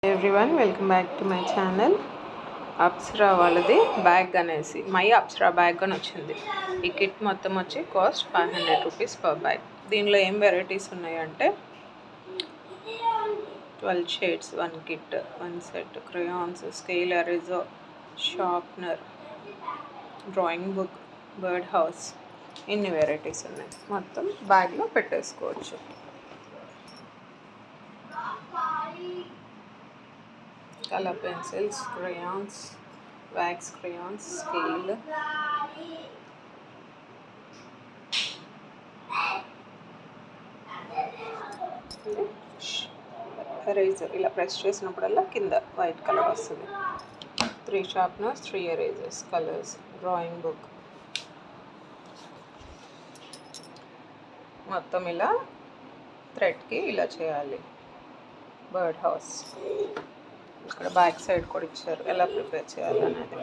Everyone welcome back to my channel. Apsara వాళ్ళది bag అనేసి my Apsara bag అని వచ్చింది. ఈ కిట్ మొత్తం వచ్చి కాస్ట్ 500 రూపీస్ పర్ బ్యాగ్. దీనిలో ఏం వెరైటీస్ ఉన్నాయంటే 12 shades, 1 kit, 1 set, crayons, scale, eraser, sharpener, drawing book, bird house, ఇన్ని వెరైటీస్ ఉన్నాయి. మొత్తం బ్యాగ్లో పెట్టేసుకోవచ్చు. Colour pencils, crayons, wax crayons, scale, eraser. ఇలా ప్రెస్ చేసినప్పుడల్లా కింద వైట్ కలర్ వస్తుంది. 3 sharpeners, 3 erasers, colours, drawing book. మొత్తం ఇలా థ్రెడ్కి ఇలా చేయాలి. బర్డ్ హౌస్ ఇక్కడ బ్యాక్ సైడ్ కూడా ఇచ్చారు ఎలా ప్రిపేర్ చేయాలనేది.